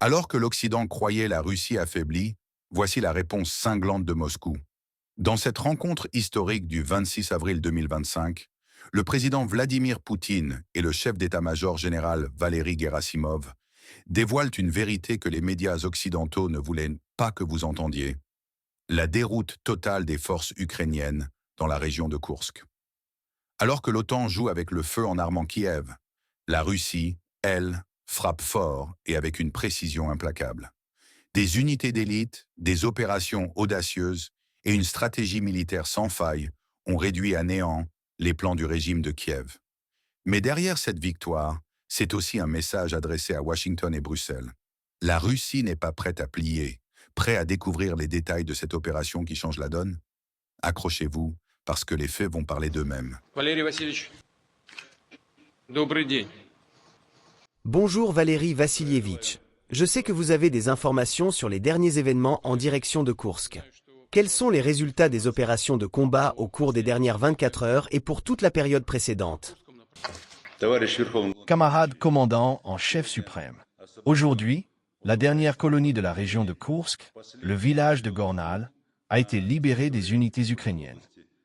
Alors que l'Occident croyait la Russie affaiblie, voici la réponse cinglante de Moscou. Dans cette rencontre historique du 26 avril 2025, le président Vladimir Poutine et le chef d'état-major général Valery Gerasimov dévoilent une vérité que les médias occidentaux ne voulaient pas que vous entendiez: la déroute totale des forces ukrainiennes dans la région de Koursk. Alors que l'OTAN joue avec le feu en armant Kiev, la Russie, elle, frappe fort et avec une précision implacable. Des unités d'élite, des opérations audacieuses et une stratégie militaire sans faille ont réduit à néant les plans du régime de Kiev. Mais derrière cette victoire, c'est aussi un message adressé à Washington et Bruxelles. La Russie n'est pas prête à plier, prête à découvrir les détails de cette opération qui change la donne. Accrochez-vous, parce que les faits vont parler d'eux-mêmes. Валерий Васильевич, добрый день. Bonjour Valérie Vassilievitch. Je sais que vous avez des informations sur les derniers événements en direction de Koursk. Quels sont les résultats des opérations de combat au cours des dernières 24 heures et pour toute la période précédente? Camarade commandant en chef suprême. Aujourd'hui, la dernière colonie de la région de Koursk, le village de Gornal, a été libérée des unités ukrainiennes.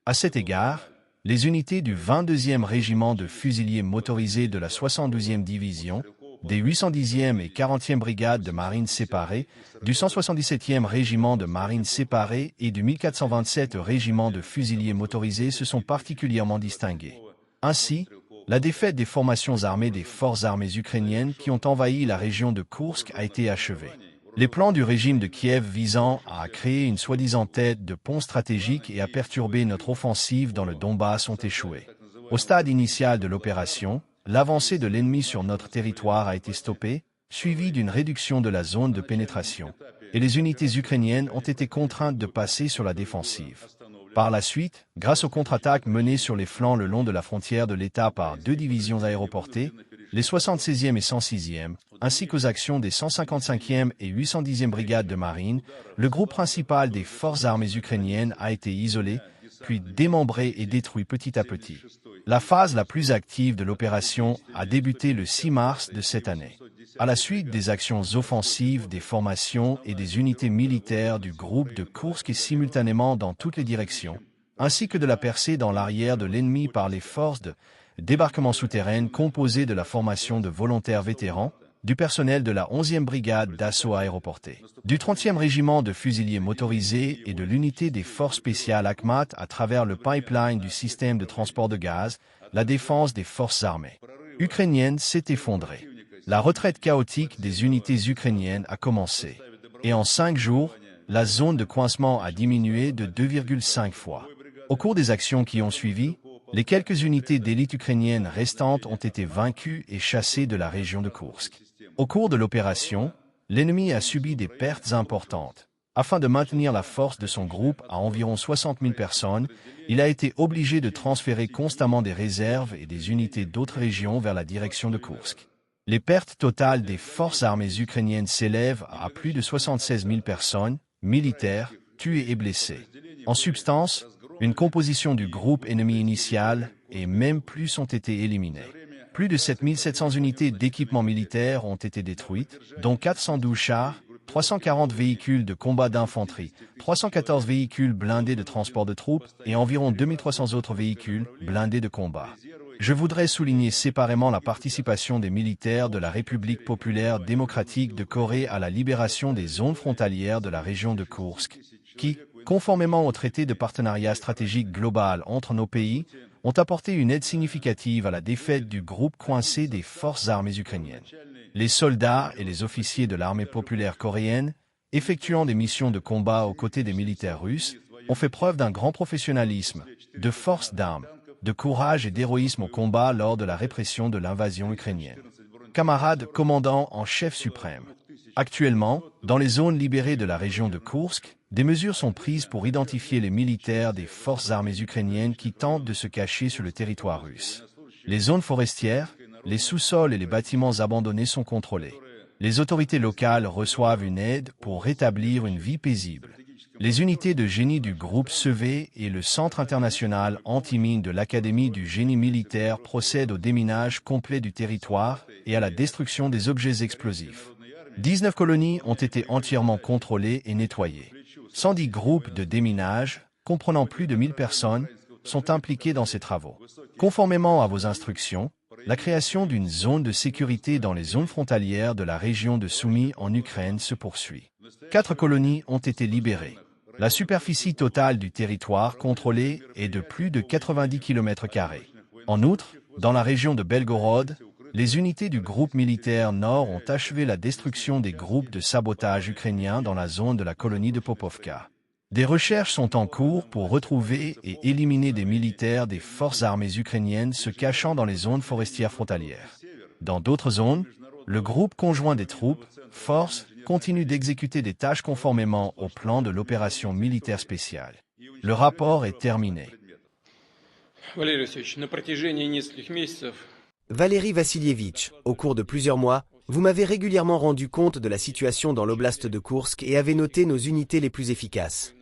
À cet égard, les unités du 22e régiment de fusiliers motorisés de la 72e division, des 810e et 40e brigades de marine séparées, du 177e régiment de marine séparée et du 1427 régiment de fusiliers motorisés se sont particulièrement distingués. Ainsi, la défaite des formations armées des forces armées ukrainiennes qui ont envahi la région de Koursk a été achevée. Les plans du régime de Kiev visant à créer une soi-disant tête de pont stratégique et à perturber notre offensive dans le Donbass ont échoué. Au stade initial de l'opération, l'avancée de l'ennemi sur notre territoire a été stoppée, suivie d'une réduction de la zone de pénétration, et les unités ukrainiennes ont été contraintes de passer sur la défensive. Par la suite, grâce aux contre-attaques menées sur les flancs le long de la frontière de l'État par deux divisions aéroportées, les 76e et 106e, ainsi qu'aux actions des 155e et 810e brigades de marine, le groupe principal des forces armées ukrainiennes a été isolé, puis démembré et détruit petit à petit. La phase la plus active de l'opération a débuté le 6 mars de cette année. À la suite des actions offensives, des formations et des unités militaires du groupe de Koursk et simultanément dans toutes les directions, ainsi que de la percée dans l'arrière de l'ennemi par les forces de débarquement souterraines composées de la formation de volontaires vétérans, du personnel de la 11e brigade d'assaut aéroportée, du 30e régiment de fusiliers motorisés et de l'unité des forces spéciales Akhmat à travers le pipeline du système de transport de gaz, la défense des forces armées ukrainiennes s'est effondrée. La retraite chaotique des unités ukrainiennes a commencé. Et en 5 jours, la zone de coincement a diminué de 2,5 fois. Au cours des actions qui ont suivi, les quelques unités d'élite ukrainiennes restantes ont été vaincues et chassées de la région de Koursk. Au cours de l'opération, l'ennemi a subi des pertes importantes. Afin de maintenir la force de son groupe à environ 60 000 personnes, il a été obligé de transférer constamment des réserves et des unités d'autres régions vers la direction de Koursk. Les pertes totales des forces armées ukrainiennes s'élèvent à plus de 76 000 personnes, militaires, tuées et blessées. En substance, une composition du groupe ennemi initial et même plus ont été éliminées. Plus de 7 700 unités d'équipement militaire ont été détruites, dont 412 chars, 340 véhicules de combat d'infanterie, 314 véhicules blindés de transport de troupes et environ 2300 autres véhicules blindés de combat. Je voudrais souligner séparément la participation des militaires de la République populaire démocratique de Corée à la libération des zones frontalières de la région de Koursk, qui, conformément au traité de partenariat stratégique global entre nos pays, ont apporté une aide significative à la défaite du groupe coincé des forces armées ukrainiennes. Les soldats et les officiers de l'armée populaire coréenne, effectuant des missions de combat aux côtés des militaires russes, ont fait preuve d'un grand professionnalisme, de force d'armes, de courage et d'héroïsme au combat lors de la répression de l'invasion ukrainienne. Camarade commandant en chef suprême. Actuellement, dans les zones libérées de la région de Koursk, des mesures sont prises pour identifier les militaires des forces armées ukrainiennes qui tentent de se cacher sur le territoire russe. Les zones forestières, les sous-sols et les bâtiments abandonnés sont contrôlés. Les autorités locales reçoivent une aide pour rétablir une vie paisible. Les unités de génie du groupe SEV et le Centre international anti-mine de l'Académie du génie militaire procèdent au déminage complet du territoire et à la destruction des objets explosifs. 19 colonies ont été entièrement contrôlées et nettoyées. 110 groupes de déminage, comprenant plus de 1000 personnes, sont impliqués dans ces travaux. Conformément à vos instructions, la création d'une zone de sécurité dans les zones frontalières de la région de Soumy en Ukraine se poursuit. 4 colonies ont été libérées. La superficie totale du territoire contrôlé est de plus de 90 km². En outre, dans la région de Belgorod, les unités du groupe militaire Nord ont achevé la destruction des groupes de sabotage ukrainiens dans la zone de la colonie de Popovka. Des recherches sont en cours pour retrouver et éliminer des militaires des forces armées ukrainiennes se cachant dans les zones forestières frontalières. Dans d'autres zones, le groupe conjoint des troupes, forces, continue d'exécuter des tâches conformément au plan de l'opération militaire spéciale. Le rapport est terminé. Valérie Vassilievitch, au cours de plusieurs mois, vous m'avez régulièrement rendu compte de la situation dans l'oblast de Koursk et avez noté nos unités les plus efficaces.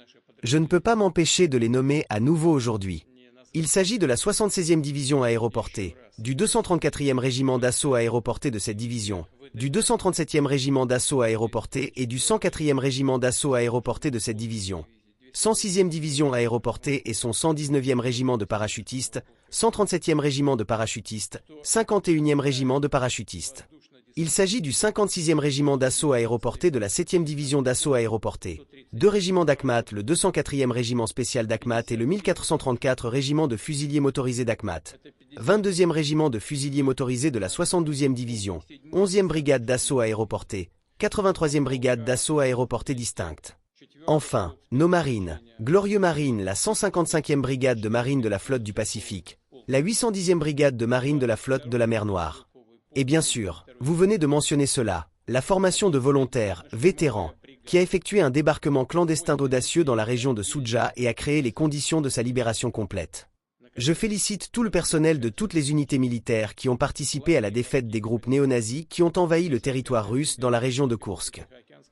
Je ne peux pas m'empêcher de les nommer à nouveau aujourd'hui. Il s'agit de la 76e division aéroportée, du 234e régiment d'assaut aéroporté de cette division, du 237e régiment d'assaut aéroporté et du 104e régiment d'assaut aéroporté de cette division, 106e division aéroportée et son 119e régiment de parachutistes, 137e régiment de parachutistes, 51e régiment de parachutistes. Il s'agit du 56e régiment d'assaut aéroporté de la 7e division d'assaut aéroporté, 2 régiments d'Akhmat, le 204e régiment spécial d'Akhmat et le 1434 régiment de fusiliers motorisés d'Akhmat, 22e régiment de fusiliers motorisés de la 72e division, 11e brigade d'assaut aéroporté, 83e brigade d'assaut aéroporté distincte. Enfin, nos marines, Glorieux Marine, la 155e brigade de marine de la flotte du Pacifique, la 810e brigade de marine de la flotte de la mer Noire. Et bien sûr, vous venez de mentionner cela, la formation de volontaires, vétérans, qui a effectué un débarquement clandestin audacieux dans la région de Soudja et a créé les conditions de sa libération complète. Je félicite tout le personnel de toutes les unités militaires qui ont participé à la défaite des groupes néo-nazis qui ont envahi le territoire russe dans la région de Koursk.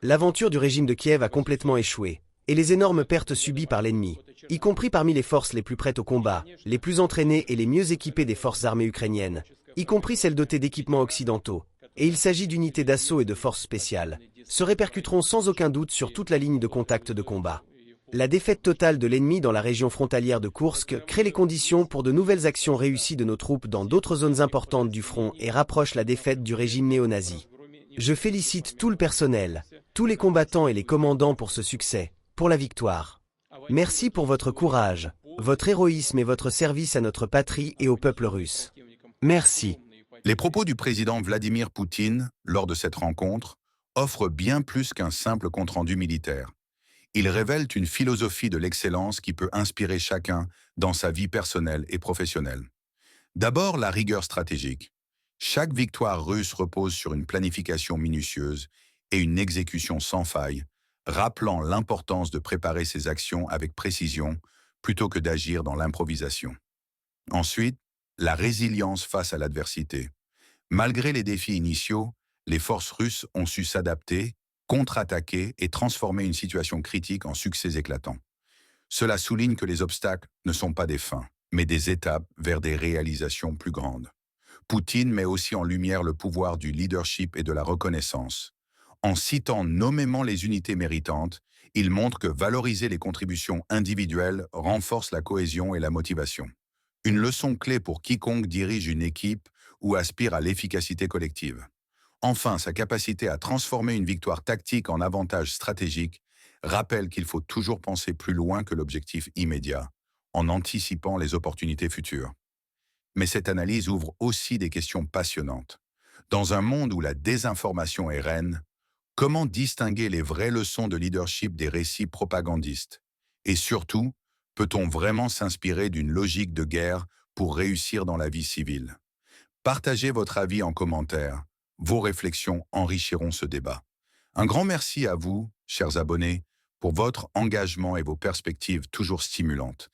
L'aventure du régime de Kiev a complètement échoué, et les énormes pertes subies par l'ennemi, y compris parmi les forces les plus prêtes au combat, les plus entraînées et les mieux équipées des forces armées ukrainiennes, y compris celles dotées d'équipements occidentaux, et il s'agit d'unités d'assaut et de forces spéciales, se répercuteront sans aucun doute sur toute la ligne de contact de combat. La défaite totale de l'ennemi dans la région frontalière de Koursk crée les conditions pour de nouvelles actions réussies de nos troupes dans d'autres zones importantes du front et rapproche la défaite du régime néo-nazi. Je félicite tout le personnel, tous les combattants et les commandants pour ce succès, pour la victoire. Merci pour votre courage, votre héroïsme et votre service à notre patrie et au peuple russe. Merci. Les propos du président Vladimir Poutine, lors de cette rencontre, offrent bien plus qu'un simple compte-rendu militaire. Ils révèlent une philosophie de l'excellence qui peut inspirer chacun dans sa vie personnelle et professionnelle. D'abord, la rigueur stratégique. Chaque victoire russe repose sur une planification minutieuse et une exécution sans faille, rappelant l'importance de préparer ses actions avec précision plutôt que d'agir dans l'improvisation. Ensuite, la résilience face à l'adversité. Malgré les défis initiaux, les forces russes ont su s'adapter, contre-attaquer et transformer une situation critique en succès éclatant. Cela souligne que les obstacles ne sont pas des fins, mais des étapes vers des réalisations plus grandes. Poutine met aussi en lumière le pouvoir du leadership et de la reconnaissance. En citant nommément les unités méritantes, il montre que valoriser les contributions individuelles renforce la cohésion et la motivation. Une leçon clé pour quiconque dirige une équipe ou aspire à l'efficacité collective. Enfin, sa capacité à transformer une victoire tactique en avantage stratégique rappelle qu'il faut toujours penser plus loin que l'objectif immédiat, en anticipant les opportunités futures. Mais cette analyse ouvre aussi des questions passionnantes. Dans un monde où la désinformation est reine, comment distinguer les vraies leçons de leadership des récits propagandistes? Et surtout, peut-on vraiment s'inspirer d'une logique de guerre pour réussir dans la vie civile? Partagez votre avis en commentaire. Vos réflexions enrichiront ce débat. Un grand merci à vous, chers abonnés, pour votre engagement et vos perspectives toujours stimulantes.